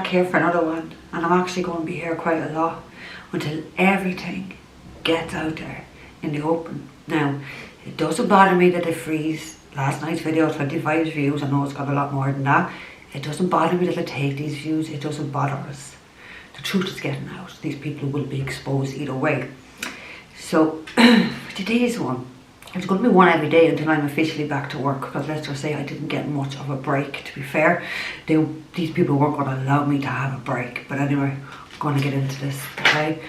back here for another one, and I'm actually going to be here quite a lot until everything gets out there in the open. Now, it doesn't bother me that they freeze last night's video, 25 views. I know it's got a lot more than that. It doesn't bother me that they take these views. It doesn't bother us. The truth is getting out. These people will be exposed either way. So, for today's one, it's going to be one every day until I'm officially back to work, because let's just say I didn't get much of a break, to be fair. These people weren't going to allow me to have a break. But anyway, I'm going to get into this, okay?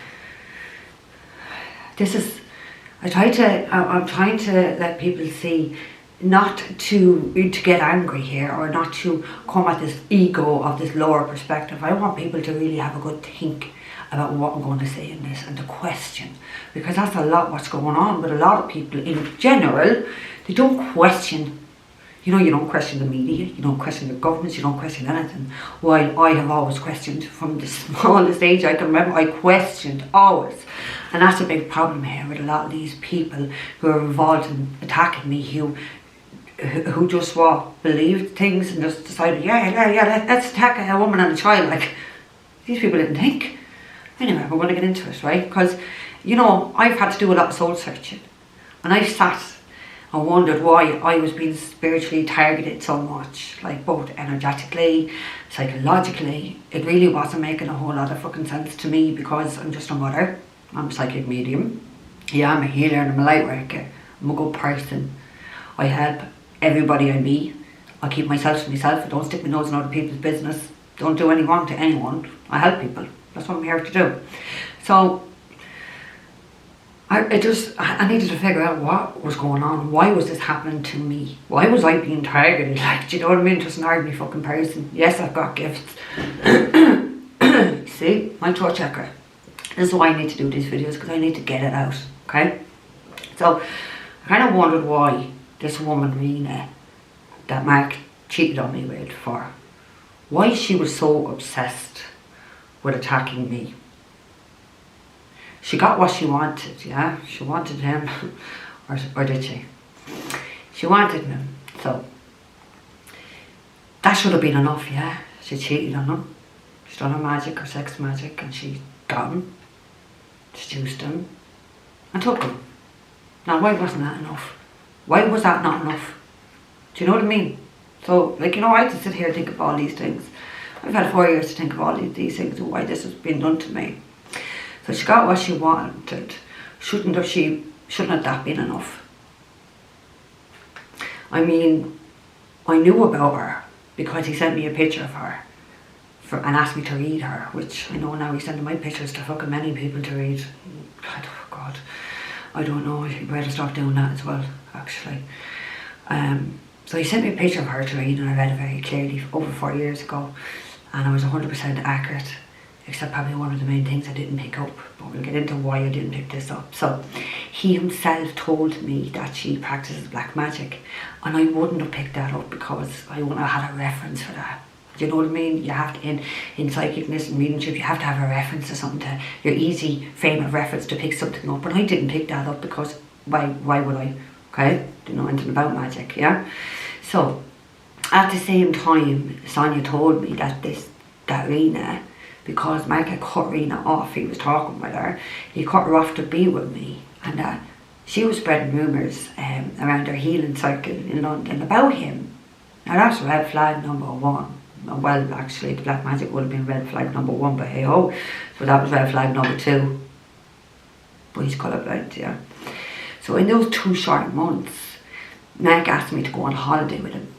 I'm trying to let people see, not to get angry here, or not to come at this ego of this lower perspective. I want people to really have a good think about what I'm going to say in this, and to question, because that's a lot what's going on with a lot of people in general. They don't question, you don't question the media, you don't question the governments, you don't question anything. While I have always questioned from the smallest age I can remember. I questioned always, and that's a big problem here with a lot of these people who are involved in attacking me, who just believed things and just decided, let's attack a woman and a child. Like, these people didn't think. Anyway, we're going to get into it, right? Because, I've had to do a lot of soul searching. And I've sat and wondered why I was being spiritually targeted so much. Like, both energetically, psychologically. It really wasn't making a whole lot of fucking sense to me, because I'm just a mother. I'm a psychic medium. Yeah, I'm a healer and I'm a light worker. I'm a good person. I help everybody I meet. I keep myself to myself. I don't stick my nose in other people's business. Don't do any wrong to anyone. I help people. That's what I'm here to do. So I needed to figure out what was going on. Why was this happening to me? Why was I being targeted? Like, do you know what I mean? Just an ordinary fucking person. Yes, I've got gifts. See, my throat chakra. This is why I need to do these videos, because I need to get it out. Okay? So I kind of wondered why this woman, Rena, that Mark cheated on me with, why she was so obsessed with attacking me. She got what she wanted, yeah? She wanted him, or did she? She wanted him, so that should have been enough, yeah? She cheated on him. She's done her magic, her sex magic, and she got him, seduced him, and took him. Now, why wasn't that enough? Why was that not enough? Do you know what I mean? So, I had to sit here and think of all these things. I've had 4 years to think of all these things and why this has been done to me. So she got what she wanted. Shouldn't that been enough? I mean, I knew about her because he sent me a picture of her and asked me to read her, which I know now he's sending my pictures to fucking many people to read. God, I don't know. He better stop doing that as well, actually. So he sent me a picture of her to read, and I read it very clearly over 4 years ago. And I was 100% accurate, except probably one of the main things I didn't pick up. But we'll get into why I didn't pick this up. So he himself told me that she practices black magic, and I wouldn't have picked that up because I wouldn't have had a reference for that. Do you know what I mean? You have to, in psychicness and mediumship, you have to have a reference to something, your easy frame of reference to pick something up. And I didn't pick that up because why would I? Okay? Didn't know anything about magic, yeah? So at the same time, Sonia told me that Rena, because Mark had cut Rena off, he was talking with her, he cut her off to be with me, and that she was spreading rumours around her healing circle in London about him. Now that's red flag number one. Well, actually, the black magic would have been red flag number one, but hey ho, so that was red flag number two. But he's colourblind, yeah. So in those 2 short months, Mark asked me to go on holiday with him.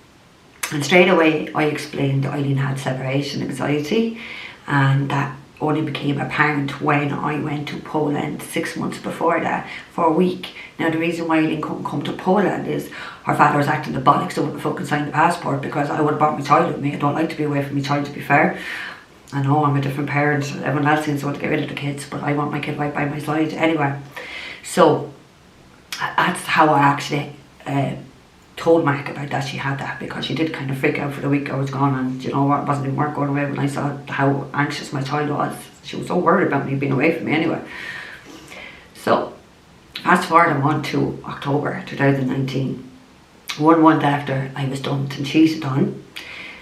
And straight away I explained that Eileen had separation anxiety, and that only became apparent when I went to Poland 6 months before that for a week. Now the reason why Eileen couldn't come to Poland is her father was acting the bollocks, so wouldn't fucking sign the passport, because I would have brought my child with me. I don't like to be away from my child, to be fair. I know I'm a different parent, everyone else seems to want to get rid of the kids, but I want my kid right by my side anyway. So that's how I actually told Mark about that she had that, because she did kind of freak out for the week I was gone, and you know what, it wasn't even worth going away when I saw how anxious my child was. She was so worried about me being away from me anyway. So fast forward on to October 2019, 1 month after I was dumped and cheated on,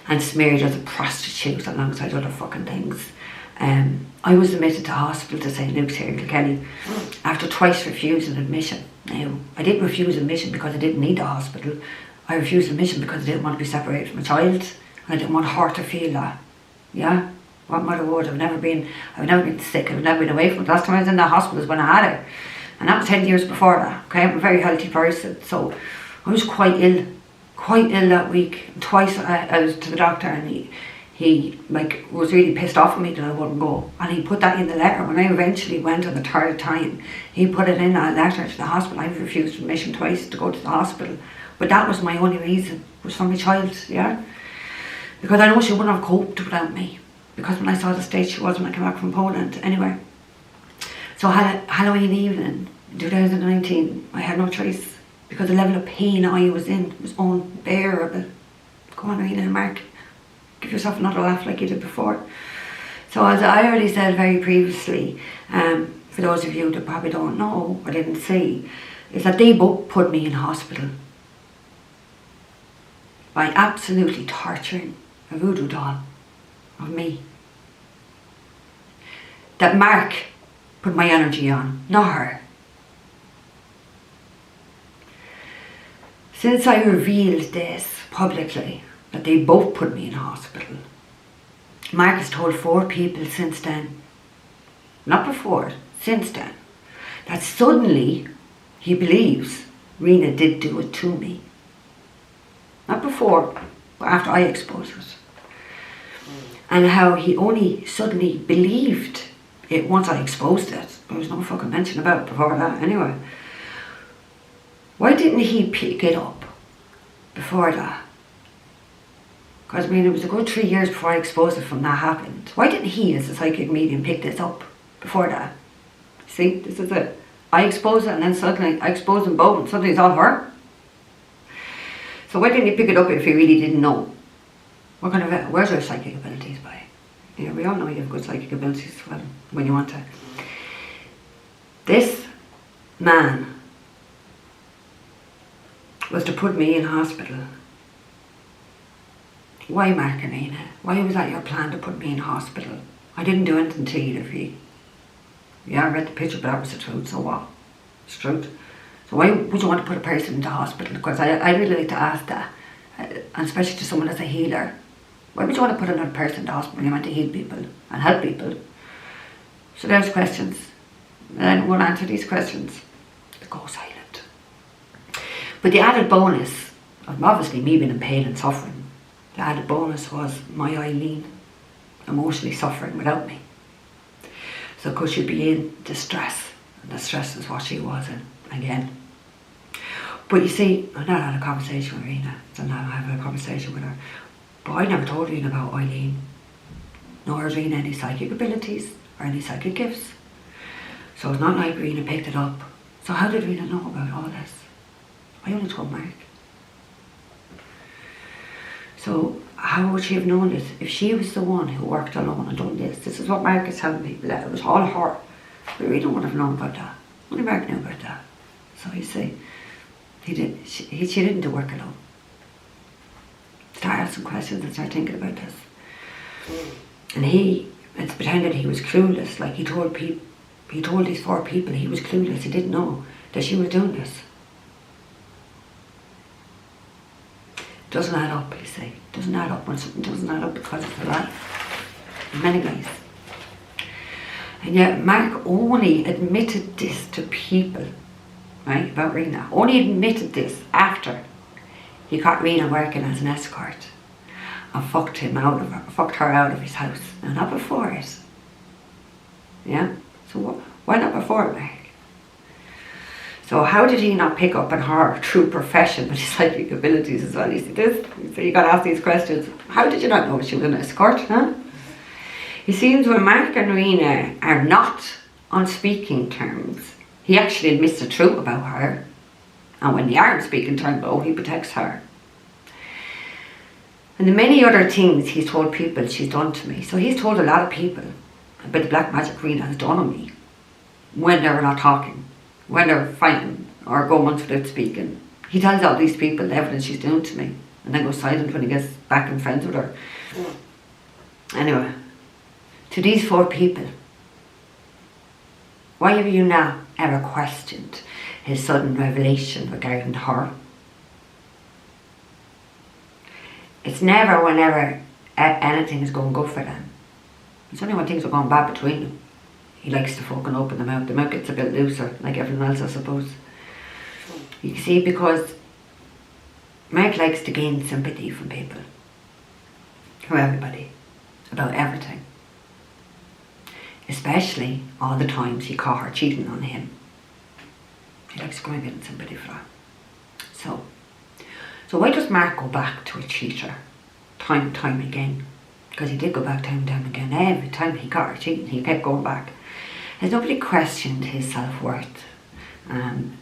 and smeared as a prostitute alongside other fucking things. I was admitted to hospital to St. Luke's here in Kilkenny after twice refusing admission. Now, I didn't refuse admission because I didn't need the hospital. I refused admission because I didn't want to be separated from a child, and I didn't want her to feel that. Yeah? What mother would? I've never been sick, I've never been away from it. The last time I was in the hospital was when I had it. And that was 10 years before that. Okay, I'm a very healthy person. So I was quite ill that week. Twice I was to the doctor, and he like was really pissed off at me that I wouldn't go. And he put that in the letter. When I eventually went on the third time, he put it in that letter to the hospital. I refused admission twice to go to the hospital. But that was my only reason, was for my child, yeah? Because I know she wouldn't have coped without me. Because when I saw the state she was when I came back from Poland. Anyway, so Halloween evening, 2019, I had no choice. Because the level of pain I was in was unbearable. Go on, Rena and Mark. Give yourself another laugh like you did before. So as I already said very previously, for those of you that probably don't know or didn't see, is that they both put me in hospital by absolutely torturing a voodoo doll of me. That Mark put my energy on, not her. Since I revealed this publicly, that they both put me in hospital, Mark has told 4 people since then, not before, since then, that suddenly he believes Rena did do it to me. Not before, but after I exposed it. And how he only suddenly believed it once I exposed it. There was no fucking mention about it before that anyway. Why didn't he pick it up before that? Because I mean, it was a good 3 years before I exposed it from that happened. Why didn't he, as a psychic medium, pick this up before that? See, this is it. I exposed it, and then suddenly I exposed them both, and suddenly it's all her. So why didn't he pick it up if he really didn't know? What kind of, where's your psychic abilities by? You know, we all know you have good psychic abilities when you want to. This man was to put me in hospital. Why, Mark and Rena? Why was that your plan to put me in hospital? I didn't do anything to either of you. Yeah, I read the picture, but that was the truth, so what? It's truth. So why would you want to put a person into hospital? Because I really like to ask that, and especially to someone that's a healer. Why would you want to put another person into hospital when you want to heal people and help people? So there's questions. And then we'll answer these questions. Go silent. But the added bonus of obviously me being in pain and suffering, the added bonus was my Eileen emotionally suffering without me. So could she be in distress? And distress is what she was in again. But you see, I never had a conversation with Rena, so now I have a conversation with her. But I never told Rena about Eileen, nor has Rena any psychic abilities or any psychic gifts. So it's not like Rena picked it up. So how did Rena know about all this? I only told Mark. So how would she have known this if she was the one who worked alone and done this? This is what Mark is telling me, that it was all her. But Rena wouldn't have known about that. Only Mark knew about that. So you see, she didn't do work alone. Start asking questions and start thinking about this. And it's pretended he was clueless, like he told these 4 people he was clueless, he didn't know that she was doing this. Doesn't add up, you see. Doesn't add up when something doesn't add up because it's a lie. In many ways. And yet Mark only admitted this to people, right, about Rena. Only admitted this after he caught Rena working as an escort and fucked her out of his house. Now, not before it. Yeah? So why not before it, Mark? So how did he not pick up on her true profession with his psychic abilities as well? You see this? So you got to ask these questions. How did you not know she was an escort, huh? It seems when Mark and Rena are not on speaking terms, he actually admits the truth about her. And when they are on speaking terms, he protects her. And the many other things he's told people she's done to me. So he's told a lot of people about the black magic Rena has done on me when they're not talking, when they're fighting or go months without speaking. He tells all these people the evidence she's doing to me and then goes silent when he gets back and friends with her. Anyway, to these 4 people, why have you not ever questioned his sudden revelation regarding her? It's never whenever anything is going good for them. It's only when things are going bad between them. He likes to fucking open the mouth. The mouth gets a bit looser, like everyone else, I suppose. You see, because Mark likes to gain sympathy from people. From everybody. About everything. Especially all the times he caught her cheating on him. He likes to go and get sympathy for that. So why does Mark go back to a cheater time and time again? Because he did go back time and time again. Every time he caught her cheating, he kept going back. Has nobody questioned his self-worth,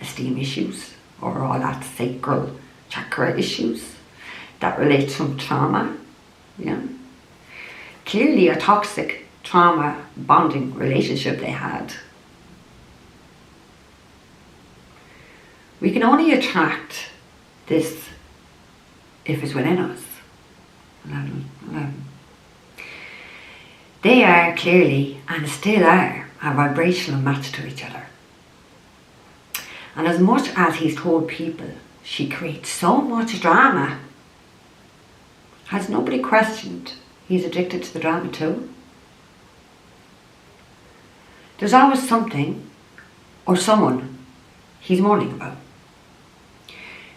esteem issues, or all that sacral chakra issues that relate to trauma? Yeah. Clearly a toxic trauma bonding relationship they had. We can only attract this if it's within us. 11. They are clearly, and still are, a vibrational match to each other. And as much as he's told people she creates so much drama, has nobody questioned he's addicted to the drama too? There's always something or someone he's mourning about.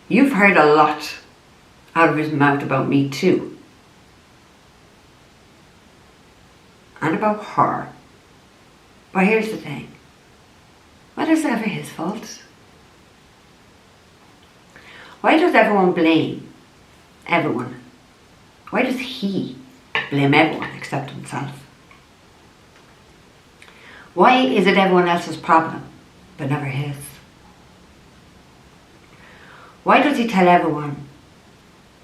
You've heard a lot out of his mouth about me too. And about her. But here's the thing. What is ever his fault? Why does everyone blame everyone? Why does he blame everyone except himself? Why is it everyone else's problem, but never his? Why does he tell everyone,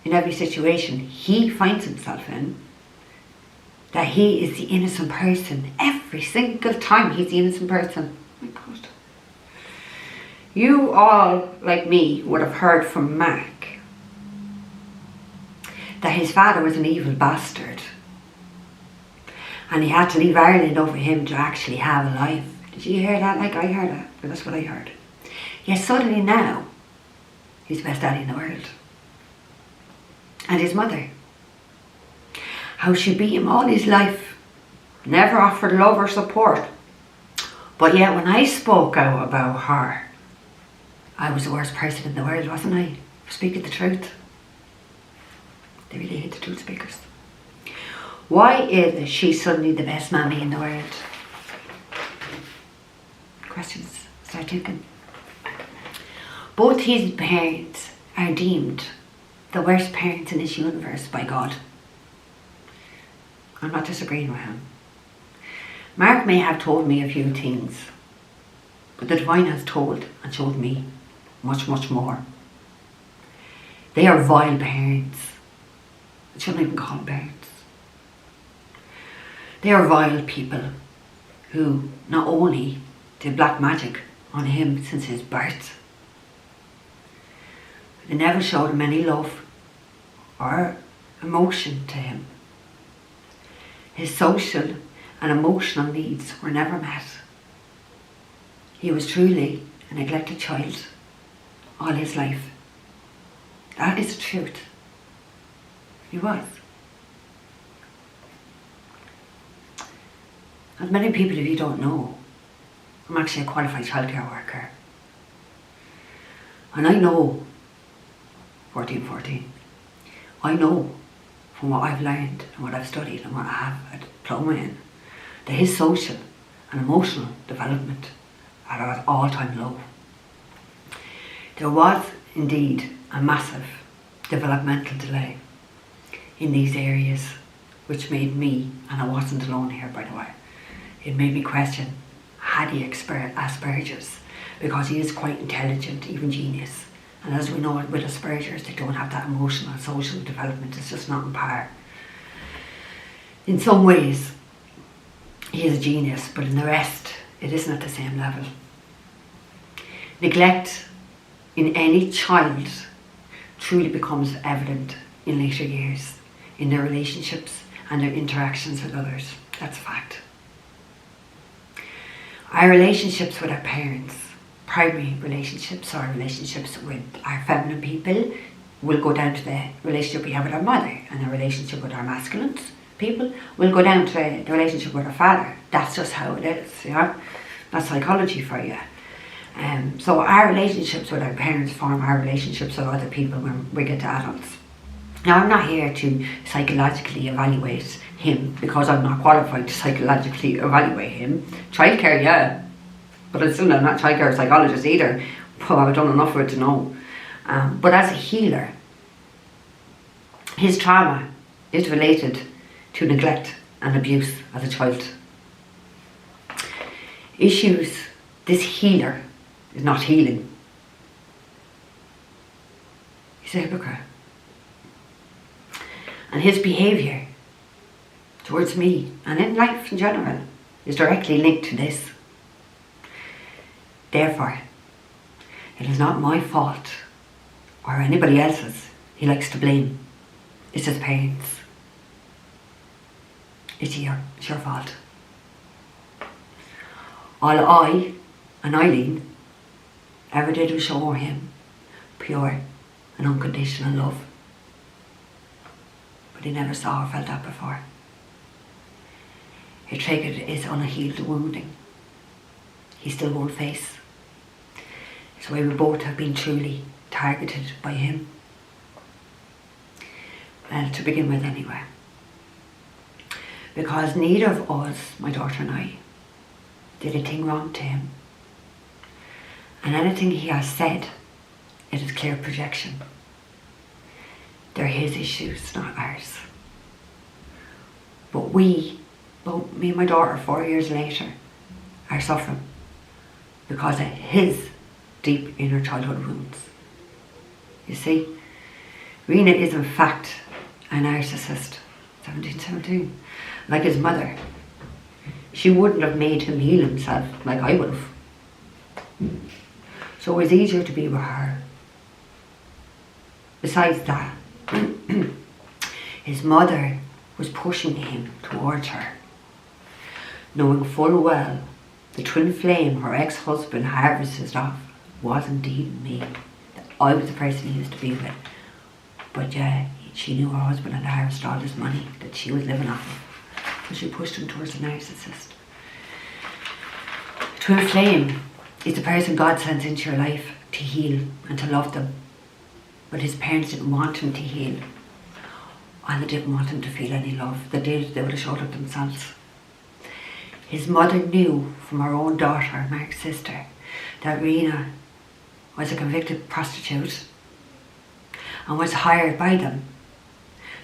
in every situation he finds himself in, that he is the innocent person? Every single time he's the innocent person. Oh my God. You all, like me, would have heard from Mark that his father was an evil bastard. And he had to leave Ireland over him to actually have a life. Did you hear that? Like I heard that. But that's what I heard. Yet suddenly now, he's the best daddy in the world. And his mother. How she beat him all his life. Never offered love or support. But yet when I spoke out about her, I was the worst person in the world, wasn't I? Speaking the truth. They really hate the truth speakers. Why is she suddenly the best mammy in the world? Questions. Start thinking. Both his parents are deemed the worst parents in this universe by God. I'm not disagreeing with him. Mark may have told me a few things, but the divine has told and showed me much, much more. They are vile parents. I shouldn't even call them parents. They are vile people who not only did black magic on him since his birth, they never showed him any love or emotion to him. His social and emotional needs were never met. He was truly a neglected child all his life. That is the truth. He was. As many people of you don't know, I'm actually a qualified childcare worker. And I know 14. I know from what I've learned and what I've studied and what I have a diploma in, that his social and emotional development are at all-time low. There was indeed a massive developmental delay in these areas, which made me, and I wasn't alone here by the way, it made me question, had he Asperger's? Because he is quite intelligent, even genius. And as we know with Asperger's, they don't have that emotional and social development, it's just not on par. In some ways, he is a genius, but in the rest, it isn't at the same level. Neglect in any child truly becomes evident in later years. in their relationships and their interactions with others. That's a fact. Our relationships with our parents, primary relationships, or relationships with our feminine people, will go down to the relationship we have with our mother, and the relationship with our masculine people will go down to the relationship with our father. That's just how it is, yeah? That's psychology for you. So our relationships with our parents form our relationships with other people when we get to adults. Now, I'm not here to psychologically evaluate him, because I'm not qualified to psychologically evaluate him. Childcare, yeah, but I'm still not a childcare psychologist either. Well, I've done enough for it to know. But as a healer, his trauma is related to neglect and abuse as a child. Issues, this healer is not healing. He's a hypocrite. And his behaviour towards me, and in life in general, is directly linked to this. Therefore, it is not my fault or anybody else's he likes to blame. It's his parents. It's your fault. All I and Eileen ever did was show him pure and unconditional love. But he never saw or felt that before. It triggered his unhealed wounding he still won't face. It's why we both have been truly targeted by him. Well, to begin with anyway. Because neither of us, my daughter and I, did a thing wrong to him. And anything he has said, it is clear projection. They're his issues, not ours. But we, both me and my daughter 4 years later, are suffering because of his deep inner childhood wounds. You see, Rena is in fact a narcissist, 1717, like his mother. She wouldn't have made him heal himself like I would have. So it was easier to be with her. Besides that, his mother was pushing him towards her, knowing full well the twin flame her ex-husband harvested off was indeed me. That I was the person he used to be with. But yeah, she knew her husband had harvested all this money that she was living off of. So she pushed him towards a narcissist. Twin flame is the person God sends into your life to heal and to love them. But his parents didn't want him to heal. And they didn't want him to feel any love. They did, they would have showed it themselves. His mother knew from her own daughter, Mark's sister, that Rena was a convicted prostitute and was hired by them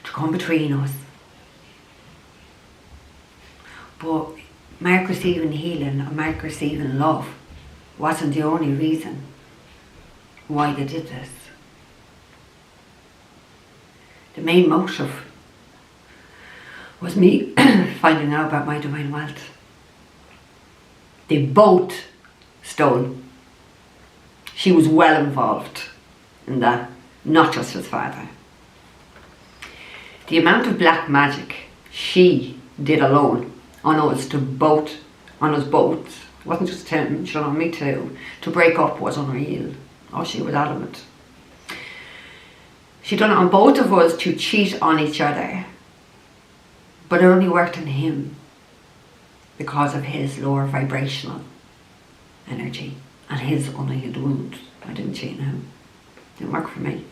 to come between us. But Mark receiving healing and Mark receiving love wasn't the only reason why they did this. The main motive was me finding out about my divine wealth. They both stole. She was well involved in that, not just his father. The amount of black magic she did alone on us both, it wasn't just him, she on me too, to break up was unreal. Oh, she was adamant. She done it on both of us to cheat on each other, but it only worked on him because of his lower vibrational energy and his unhealed wounds. I didn't cheat on him. It didn't work for me.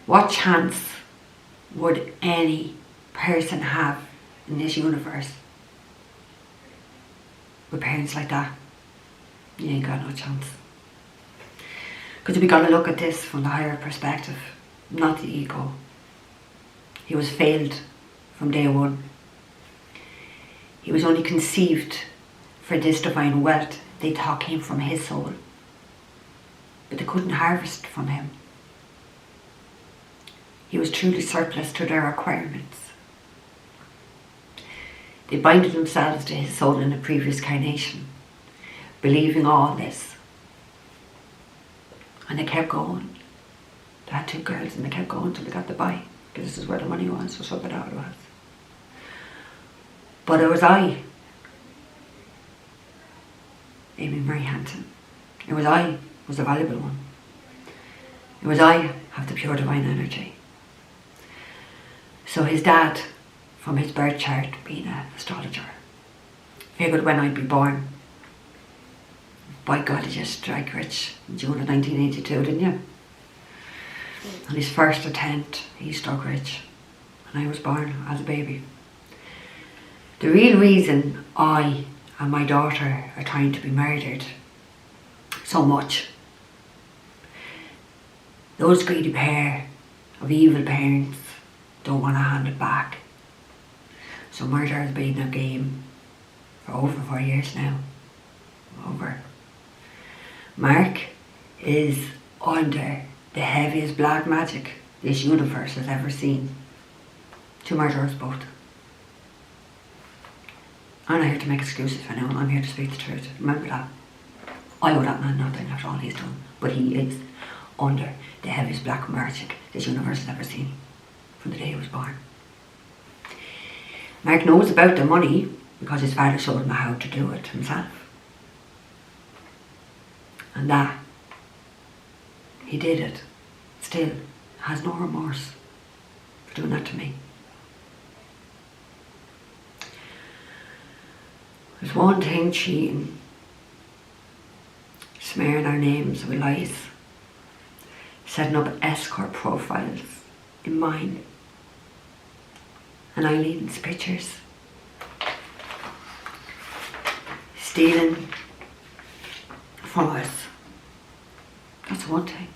What chance would any person have in this universe with parents like that? You ain't got no chance. Because we got to look at this from the higher perspective, not the ego. He was failed from day one. He was only conceived for this divine wealth they thought came from his soul. But they couldn't harvest from him. He was truly surplus to their requirements. They binded themselves to his soul in a previous incarnation, believing all this. And they kept going. They had 2 girls and they kept going until they got the boy. because this is where the money was, or something like that it was. But it was I, Amy Marie Hanson. It was I was the valuable one. It was I have the pure divine energy. So his dad, from his birth chart being an astrologer, figured when I'd be born. By God, he just strike rich in June of 1982, didn't you? On his first attempt, he struck rich, and I was born as a baby. The real reason I and my daughter are trying to be murdered so much, those greedy pair of evil parents don't want to hand it back. So murder has been their game for over 4 years now. Over. Mark is under the heaviest black magic this universe has ever seen. To murder us both. I'm not here to make excuses for anyone, I'm here to speak the truth. Remember that. I owe that man nothing after all he's done, but he is under the heaviest black magic this universe has ever seen from the day he was born. Mark knows about the money because his father showed him how to do it himself. And that, he did it, still has no remorse for doing that to me. There's one thing cheating, smearing our names with lies, setting up escort profiles in mine and Eileen's pictures, stealing from us. That's one thing.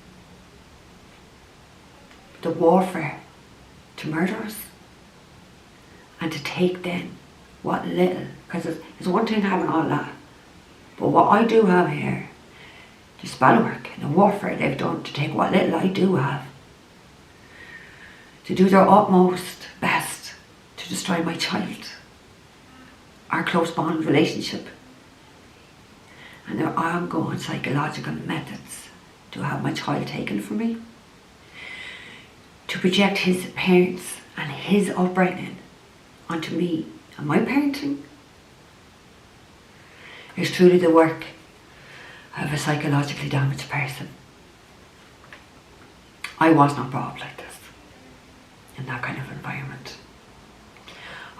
The warfare to murder us and to take then what little, because it's one thing having all that, but what I do have here, the spell work and the warfare they've done to take what little I do have, to do their utmost best to destroy my child, our close bond relationship, and their ongoing psychological methods to have my child taken from me, to project his parents and his upbringing onto me and my parenting, is truly the work of a psychologically damaged person. I was not brought up like this, in that kind of environment.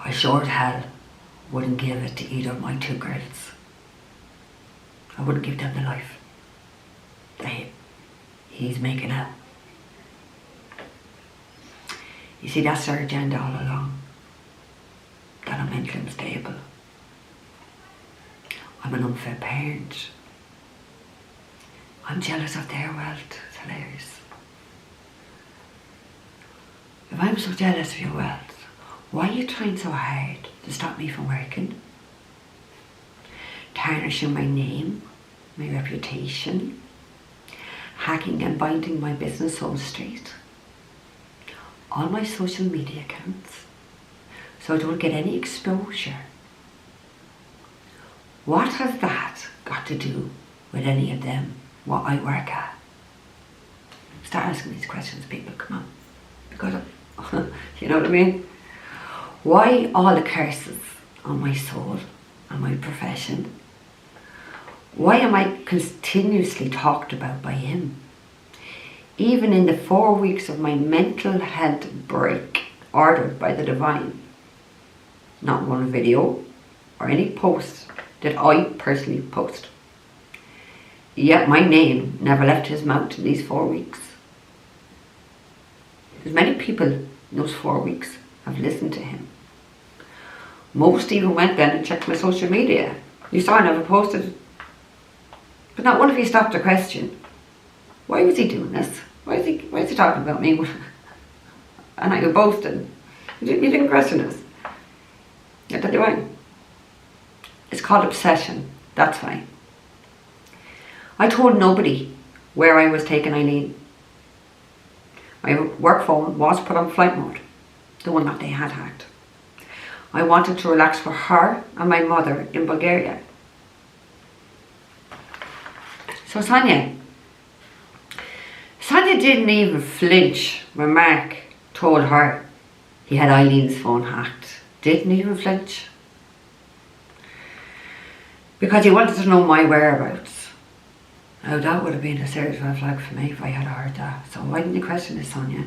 I sure as hell wouldn't give it to either of my two girls. I wouldn't give them the life that he's making out. You see, that's their agenda all along. That I'm mentally unstable. I'm an unfair parent. I'm jealous of their wealth. It's hilarious. If I'm so jealous of your wealth, why are you trying so hard to stop me from working? Tarnishing my name, my reputation, hacking and binding my business on the street, all my social media accounts, so I don't get any exposure. What has that got to do with any of them, what I work at? Start asking these questions, people, come on. Because, you know what I mean? Why all the curses on my soul and my profession? Why am I continuously talked about by him? Even in the 4 weeks of my mental health break ordered by the divine, not one video or any post that I personally post. Yet my name never left his mouth in these 4 weeks. As many people in those 4 weeks have listened to him. Most even went then and checked my social media. You saw I never posted. But not one of you stopped to question, why was he doing this? Why is he talking about me? And I go boasting. You didn't question us. I tell you why. It's called obsession. That's why. I told nobody where I was taking Eileen. My work phone was put on flight mode, the one that they had hacked. I wanted to relax for her and my mother in Bulgaria. So Sonia didn't even flinch when Mark told her he had Eileen's phone hacked, didn't even flinch. Because he wanted to know my whereabouts. Now that would have been a serious red flag for me if I had heard that. So why didn't you question this, Sonia?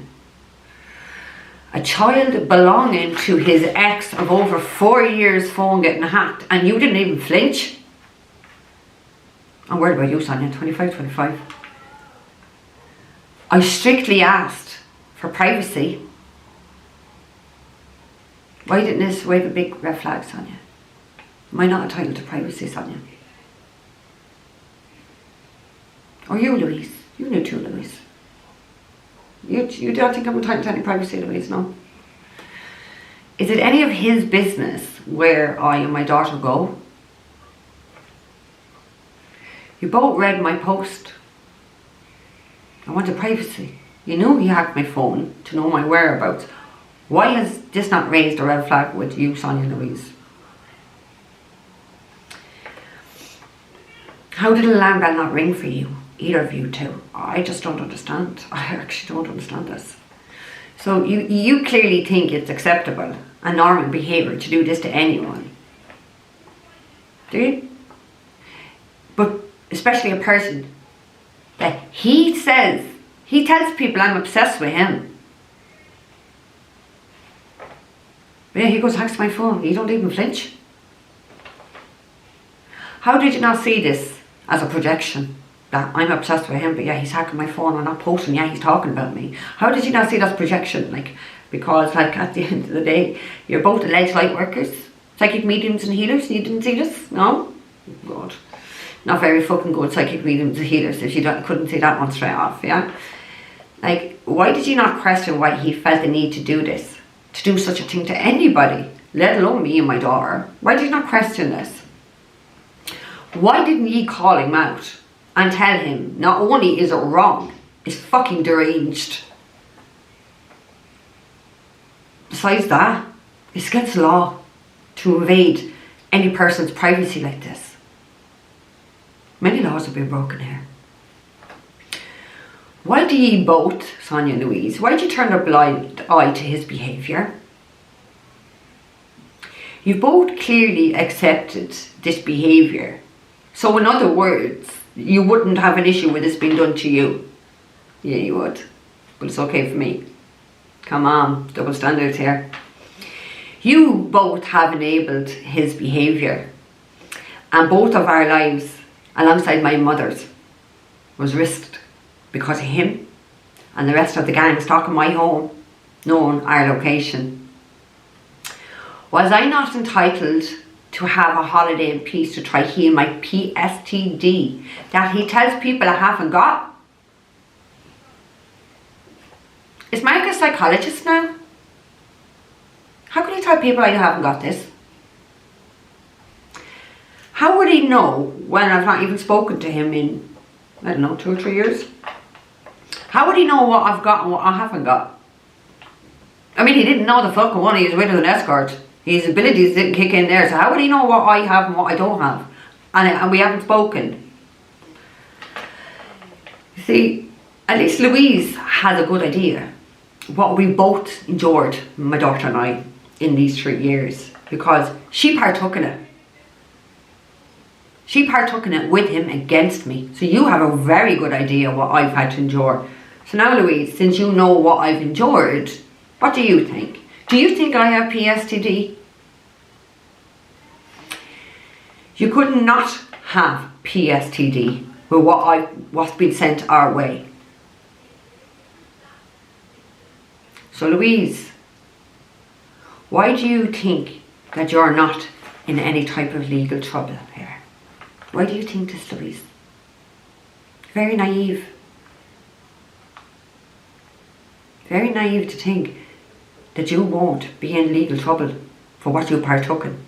A child belonging to his ex of over 4 years' phone getting hacked, and you didn't even flinch? I'm worried about you, Sonia, 25. I strictly asked for privacy. Why didn't this wave a big red flag, Sonia? Am I not entitled to privacy, Sonia? Or you, Louise? You knew too, Louise. You don't think I'm entitled to any privacy, Louise, no? Is it any of his business where I and my daughter go? You both read my post. I wanted privacy. You knew he hacked my phone to know my whereabouts. Why has this not raised a red flag with you, Sonia Louise? How did an alarm bell not ring for you? Either of you two. I just don't understand. I actually don't understand this. So you clearly think it's acceptable and normal behaviour to do this to anyone. Do you? But especially a person that he tells people I'm obsessed with him. But yeah, he goes, hacks my phone. You don't even flinch. How did you not see this as a projection? That I'm obsessed with him, but yeah, he's hacking my phone, I'm not posting, yeah, he's talking about me. How did you not see that projection? Like, because like at the end of the day, you're both alleged light workers, psychic mediums and healers. You didn't see this? No? God. Not very fucking good psychic mediums and healers if you couldn't see that one straight off, yeah? Like, why did you not question why he felt the need to do this? To do such a thing to anybody, let alone me and my daughter? Why did you not question this? Why didn't ye call him out and tell him not only is it wrong, it's fucking deranged? Besides that, it's against the law to invade any person's privacy like this. Many laws have been broken here. Why do ye both, Sonia and Louise, why do you turn a blind eye to his behaviour? You both clearly accepted this behaviour. So in other words, you wouldn't have an issue with this being done to you. Yeah, you would. But it's okay for me. Come on, double standards here. You both have enabled his behaviour. And both of our lives, alongside my mother's, was risked because of him and the rest of the gang stalking my home, knowing our location. Was I not entitled to have a holiday in peace to try heal my PSTD that he tells people I haven't got? Is Mark a psychologist now? How can he tell people I haven't got this? How would he know when I've not even spoken to him in, I don't know, 2 or 3 years? How would he know what I've got and what I haven't got? I mean, he didn't know the fucking one. He was with an escort. His abilities didn't kick in there. So how would he know what I have and what I don't have? And we haven't spoken. You see, at least Louise has a good idea what we both endured, my daughter and I, in these 3 years. Because she partook in it. She partook in it with him against me. So you have a very good idea what I've had to endure. So now, Louise, since you know what I've endured, what do you think? Do you think I have PSTD? You could not have PSTD with what's been sent our way. So Louise, why do you think that you're not in any type of legal trouble here? Why do you think this, Louise? Very naive. Very naive to think that you won't be in legal trouble for what you partook in.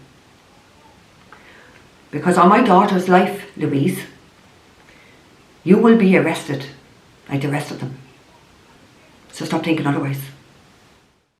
Because on my daughter's life, Louise, you will be arrested like the rest of them. So stop thinking otherwise.